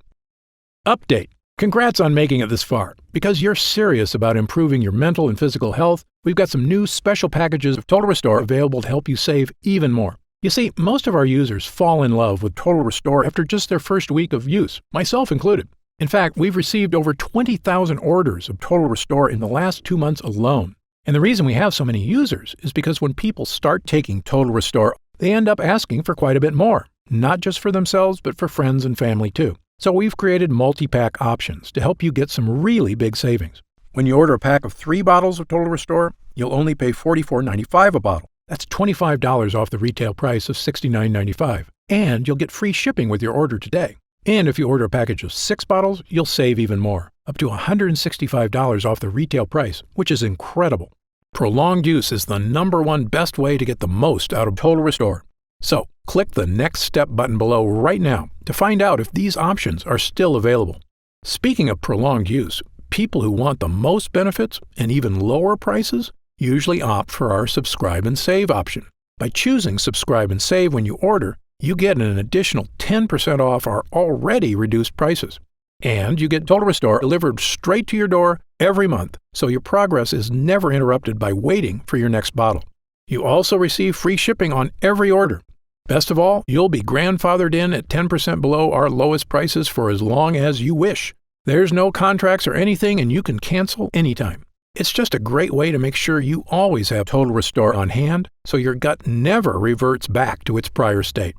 Update. Congrats on making it this far. Because you're serious about improving your mental and physical health, we've got some new special packages of Total Restore available to help you save even more. You see, most of our users fall in love with Total Restore after just their first week of use, myself included. In fact, we've received over 20,000 orders of Total Restore in the last 2 months alone. And the reason we have so many users is because when people start taking Total Restore, they end up asking for quite a bit more, not just for themselves, but for friends and family too. So we've created multi-pack options to help you get some really big savings. When you order a pack of 3 bottles of Total Restore, you'll only pay $44.95 a bottle. That's $25 off the retail price of $69.95. And you'll get free shipping with your order today. And if you order a package of 6 bottles, you'll save even more, up to $165 off the retail price, which is incredible. Prolonged use is the #1 best way to get the most out of Total Restore. So, click the Next Step button below right now to find out if these options are still available. Speaking of prolonged use, people who want the most benefits and even lower prices usually opt for our Subscribe and Save option. By choosing Subscribe and Save when you order, you get an additional 10% off our already reduced prices. And you get Total Restore delivered straight to your door every month, so your progress is never interrupted by waiting for your next bottle. You also receive free shipping on every order. Best of all, you'll be grandfathered in at 10% below our lowest prices for as long as you wish. There's no contracts or anything, and you can cancel anytime. It's just a great way to make sure you always have Total Restore on hand, so your gut never reverts back to its prior state.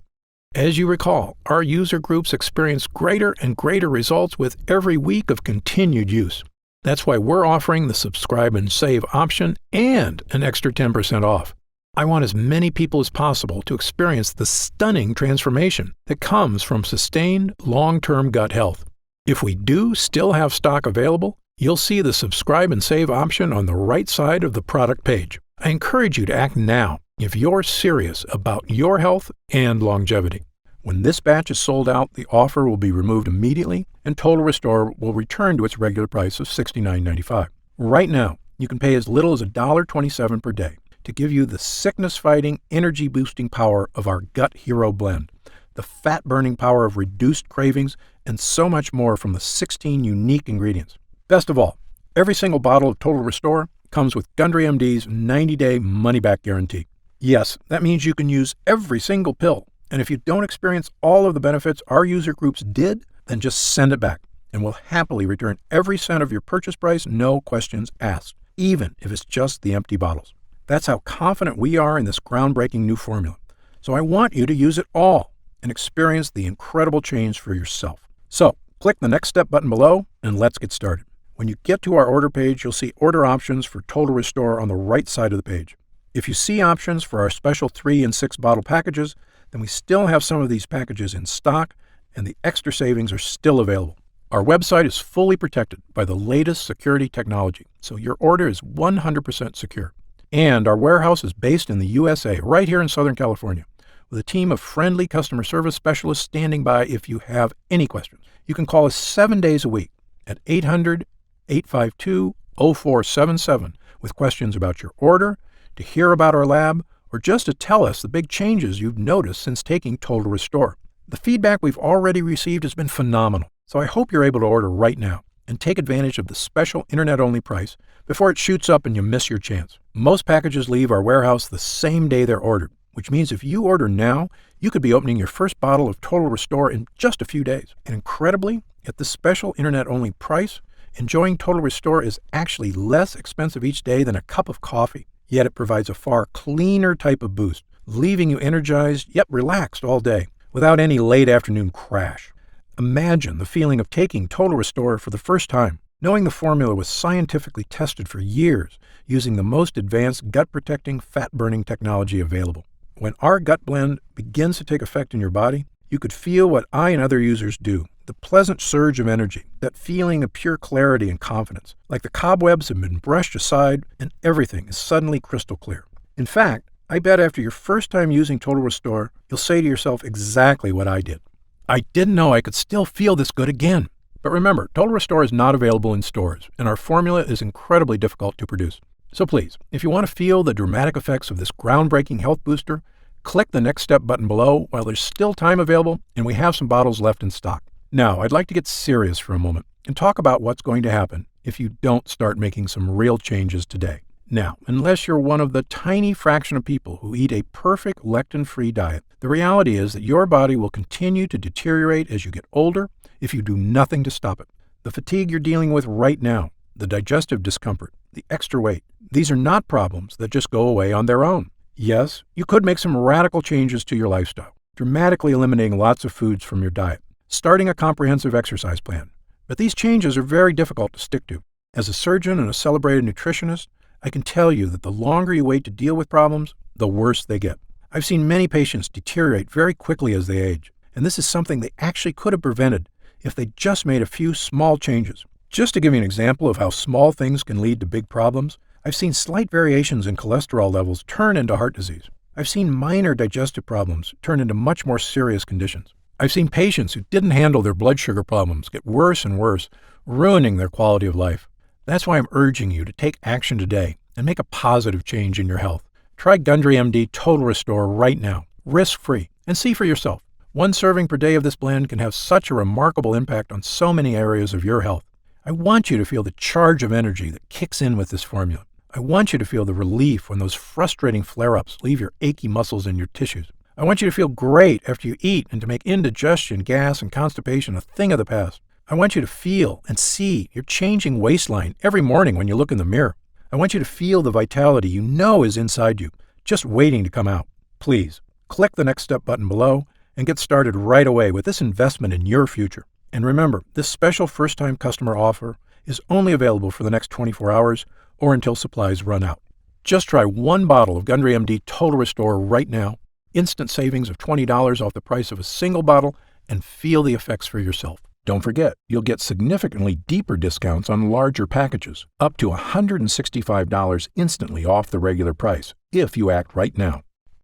As you recall, our user groups experience greater and greater results with every week of continued use. That's why we're offering the Subscribe and Save option and an extra 10% off. I want as many people as possible to experience the stunning transformation that comes from sustained, long-term gut health. If we do still have stock available, you'll see the Subscribe and Save option on the right side of the product page. I encourage you to act now if you're serious about your health and longevity. When this batch is sold out, the offer will be removed immediately, and Total Restore will return to its regular price of $69.95. Right now, you can pay as little as $1.27 per day to give you the sickness-fighting, energy-boosting power of our Gut Hero blend, the fat-burning power of reduced cravings, and so much more from the 16 unique ingredients. Best of all, every single bottle of Total Restore comes with Gundry MD's 90-day money-back guarantee. Yes, that means you can use every single pill, and if you don't experience all of the benefits our user groups did, then just send it back, and we'll happily return every cent of your purchase price, no questions asked, even if it's just the empty bottles. That's how confident we are in this groundbreaking new formula. So I want you to use it all and experience the incredible change for yourself. So, click the Next Step button below, and let's get started. When you get to our order page, you'll see order options for Total Restore on the right side of the page. If you see options for our special 3 and 6 bottle packages, then we still have some of these packages in stock, and the extra savings are still available. Our website is fully protected by the latest security technology, so your order is 100% secure. And our warehouse is based in the USA, right here in Southern California, with a team of friendly customer service specialists standing by if you have any questions. You can call us 7 days a week at 800-852-0477 with questions about your order, to hear about our lab, or just to tell us the big changes you've noticed since taking Total Restore. The feedback we've already received has been phenomenal, so I hope you're able to order right now and take advantage of the special internet-only price before it shoots up and you miss your chance. Most packages leave our warehouse the same day they're ordered, which means if you order now, you could be opening your first bottle of Total Restore in just a few days. And incredibly, at this special internet-only price, enjoying Total Restore is actually less expensive each day than a cup of coffee. Yet it provides a far cleaner type of boost, leaving you energized yet relaxed all day, without any late afternoon crash. Imagine the feeling of taking Total Restore for the first time, knowing the formula was scientifically tested for years using the most advanced gut-protecting, fat-burning technology available. When our gut blend begins to take effect in your body, you could feel what I and other users do, the pleasant surge of energy, that feeling of pure clarity and confidence, like the cobwebs have been brushed aside and everything is suddenly crystal clear. In fact, I bet after your first time using Total Restore, you'll say to yourself exactly what I did. I didn't know I could still feel this good again. But remember, Total Restore is not available in stores, and our formula is incredibly difficult to produce. So please, if you want to feel the dramatic effects of this groundbreaking health booster, click the Next Step button below while there's still time available and we have some bottles left in stock. Now, I'd like to get serious for a moment and talk about what's going to happen if you don't start making some real changes today. Now, unless you're one of the tiny fraction of people who eat a perfect lectin-free diet, the reality is that your body will continue to deteriorate as you get older if you do nothing to stop it. The fatigue you're dealing with right now, the digestive discomfort, the extra weight, these are not problems that just go away on their own. Yes, you could make some radical changes to your lifestyle, dramatically eliminating lots of foods from your diet. starting a comprehensive exercise plan. But these changes are very difficult to stick to. As a surgeon and a celebrated nutritionist, I can tell you that the longer you wait to deal with problems, the worse they get. I've seen many patients deteriorate very quickly as they age, and this is something they actually could have prevented if they just made a few small changes. Just to give you an example of how small things can lead to big problems, I've seen slight variations in cholesterol levels turn into heart disease. I've seen minor digestive problems turn into much more serious conditions. I've seen patients who didn't handle their blood sugar problems get worse and worse, ruining their quality of life. That's why I'm urging you to take action today and make a positive change in your health. Try Gundry MD Total Restore right now, risk-free, and see for yourself. One serving per day of this blend can have such a remarkable impact on so many areas of your health. I want you to feel the charge of energy that kicks in with this formula. I want you to feel the relief when those frustrating flare-ups leave your achy muscles and your tissues. I want you to feel great after you eat and to make indigestion, gas, and constipation a thing of the past. I want you to feel and see your changing waistline every morning when you look in the mirror. I want you to feel the vitality you know is inside you, just waiting to come out. Please, click the Next Step button below and get started right away with this investment in your future. And remember, this special first-time customer offer is only available for the next 24 hours or until supplies run out. Just try one bottle of Gundry MD Total Restore right now, instant savings of $20 off the price of a single bottle, and feel the effects for yourself. Don't forget, you'll get significantly deeper discounts on larger packages, up to $165 instantly off the regular price, if you act right now.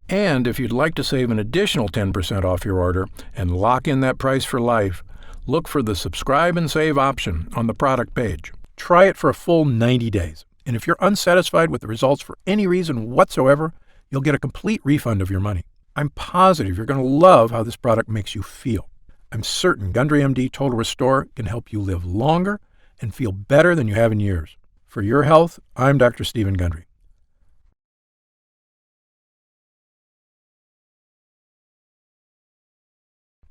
And if you'd like to save an additional 10% off your order and lock in that price for life, look for the subscribe and save option on the product page. Try it for a full 90 days. And if you're unsatisfied with the results for any reason whatsoever, you'll get a complete refund of your money. I'm positive you're going to love how this product makes you feel. I'm certain Gundry MD Total Restore can help you live longer and feel better than you have in years. For your health, I'm Dr. Stephen Gundry.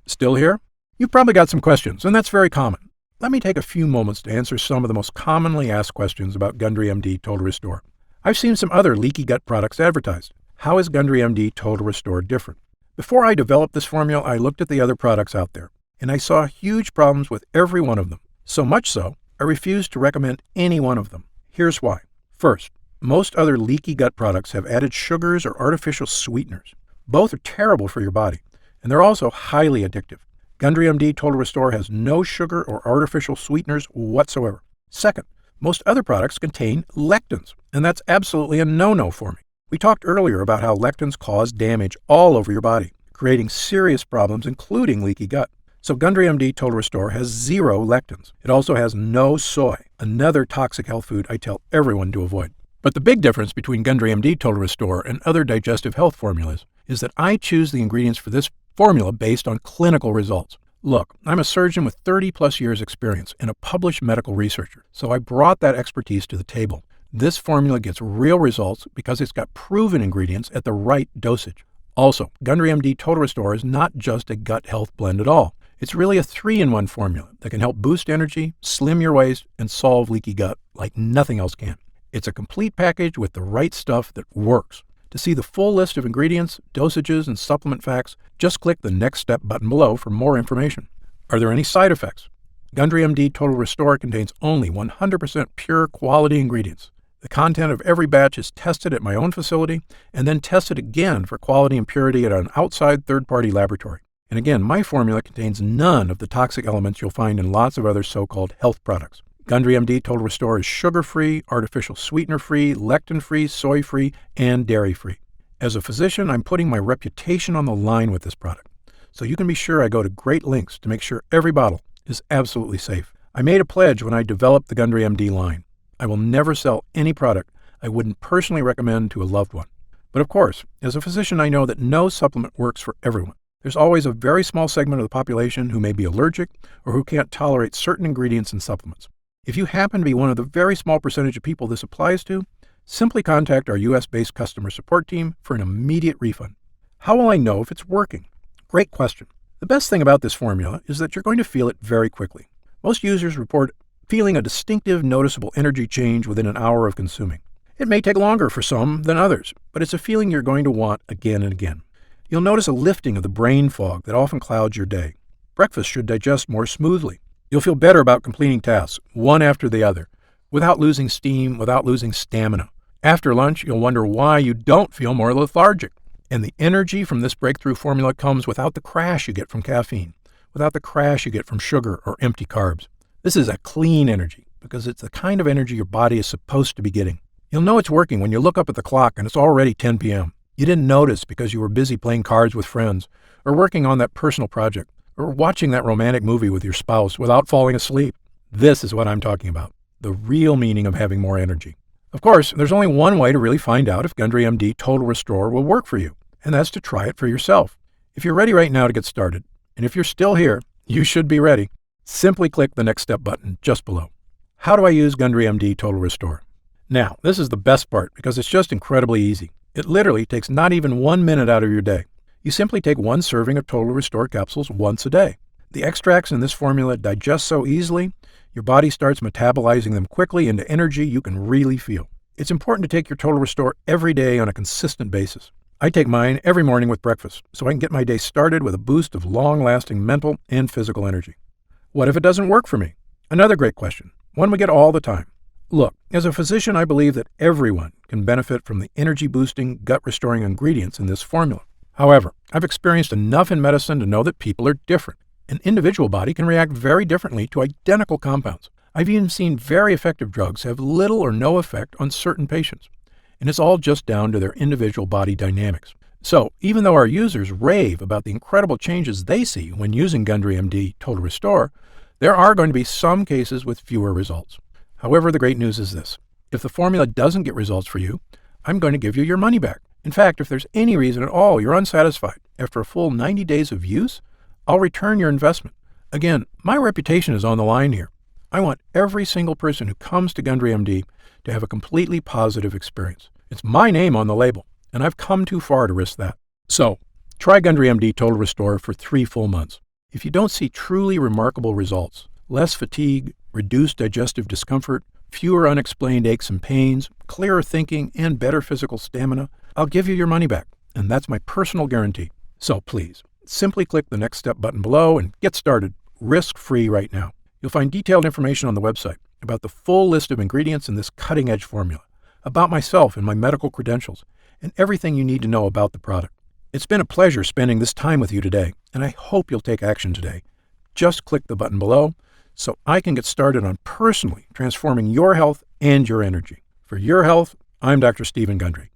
Still here? You've probably got some questions, and that's very common. Let me take a few moments to answer some of the most commonly asked questions about Gundry MD Total Restore. I've seen some other leaky gut products advertised. How is Gundry MD Total Restore different? Before I developed this formula, I looked at the other products out there, and I saw huge problems with every one of them. So much so, I refused to recommend any one of them. Here's why. First, most other leaky gut products have added sugars or artificial sweeteners. Both are terrible for your body, and they're also highly addictive. Gundry MD Total Restore has no sugar or artificial sweeteners whatsoever. Second, most other products contain lectins, and that's absolutely a no-no for me. We talked earlier about how lectins cause damage all over your body, creating serious problems, including leaky gut. So Gundry MD Total Restore has 0 lectins. It also has no soy, another toxic health food I tell everyone to avoid. But the big difference between Gundry MD Total Restore and other digestive health formulas is that I choose the ingredients for this formula based on clinical results. Look, I'm a surgeon with 30-plus years experience and a published medical researcher, so I brought that expertise to the table. This formula gets real results because it's got proven ingredients at the right dosage. Also, Gundry MD Total Restore is not just a gut health blend at all. It's really a 3-in-1 formula that can help boost energy, slim your waist, and solve leaky gut like nothing else can. It's a complete package with the right stuff that works. To see the full list of ingredients, dosages, and supplement facts, just click the Next Step button below for more information. Are there any side effects? Gundry MD Total Restore contains only 100% pure quality ingredients. The content of every batch is tested at my own facility and then tested again for quality and purity at an outside third-party laboratory. And again, my formula contains none of the toxic elements you'll find in lots of other so-called health products. Gundry MD Total Restore is sugar-free, artificial sweetener-free, lectin-free, soy-free, and dairy-free. As a physician, I'm putting my reputation on the line with this product, so you can be sure I go to great lengths to make sure every bottle is absolutely safe. I made a pledge when I developed the Gundry MD line. I will never sell any product I wouldn't personally recommend to a loved one. But of course, as a physician, I know that no supplement works for everyone. There's always a very small segment of the population who may be allergic or who can't tolerate certain ingredients in supplements. If you happen to be one of the very small percentage of people this applies to, simply contact our US-based customer support team for an immediate refund. How will I know if it's working? Great question. The best thing about this formula is that you're going to feel it very quickly. Most users report feeling a distinctive, noticeable energy change within an hour of consuming. It may take longer for some than others, but it's a feeling you're going to want again and again. You'll notice a lifting of the brain fog that often clouds your day. breakfast should digest more smoothly. You'll feel better about completing tasks, one after the other, without losing steam, without losing stamina. After lunch, you'll wonder why you don't feel more lethargic. And the energy from this breakthrough formula comes without the crash you get from caffeine, without the crash you get from sugar or empty carbs. This is a clean energy because it's the kind of energy your body is supposed to be getting. You'll know it's working when you look up at the clock and it's already 10 p.m. You didn't notice because you were busy playing cards with friends, or working on that personal project, or watching that romantic movie with your spouse without falling asleep. This is what I'm talking about, the real meaning of having more energy. Of course, there's only one way to really find out if Gundry MD Total Restore will work for you, and that's to try it for yourself. If you're ready right now to get started, and if you're still here, you should be ready. Simply click the Next Step button just below. How do I use Gundry MD Total Restore? Now, this is the best part because it's just incredibly easy. It literally takes not even 1 minute out of your day. You simply take 1 serving of Total Restore capsules once a day. The extracts in this formula digest so easily, your body starts metabolizing them quickly into energy you can really feel. It's important to take your Total Restore every day on a consistent basis. I take mine every morning with breakfast so I can get my day started with a boost of long-lasting mental and physical energy. What if it doesn't work for me? Another great question, one we get all the time. Look, as a physician, I believe that everyone can benefit from the energy-boosting, gut-restoring ingredients in this formula. However, I've experienced enough in medicine to know that people are different. An individual body can react very differently to identical compounds. I've even seen very effective drugs have little or no effect on certain patients. And it's all just down to their individual body dynamics. So, even though our users rave about the incredible changes they see when using Gundry MD Total Restore, there are going to be some cases with fewer results. However, the great news is this. If the formula doesn't get results for you, I'm going to give you your money back. In fact, if there's any reason at all you're unsatisfied after a full 90 days of use, I'll return your investment. Again, my reputation is on the line here. I want every single person who comes to Gundry MD to have a completely positive experience. It's my name on the label, and I've come too far to risk that. So, try Gundry MD Total Restore for 3 full months. If you don't see truly remarkable results, less fatigue, reduced digestive discomfort, fewer unexplained aches and pains, clearer thinking, and better physical stamina, I'll give you your money back, and that's my personal guarantee. So please, simply click the Next Step button below and get started, risk-free right now. You'll find detailed information on the website about the full list of ingredients in this cutting-edge formula, about myself and my medical credentials, and everything you need to know about the product. It's been a pleasure spending this time with you today, and I hope you'll take action today. Just click the button below so I can get started on personally transforming your health and your energy. For your health, I'm Dr. Stephen Gundry.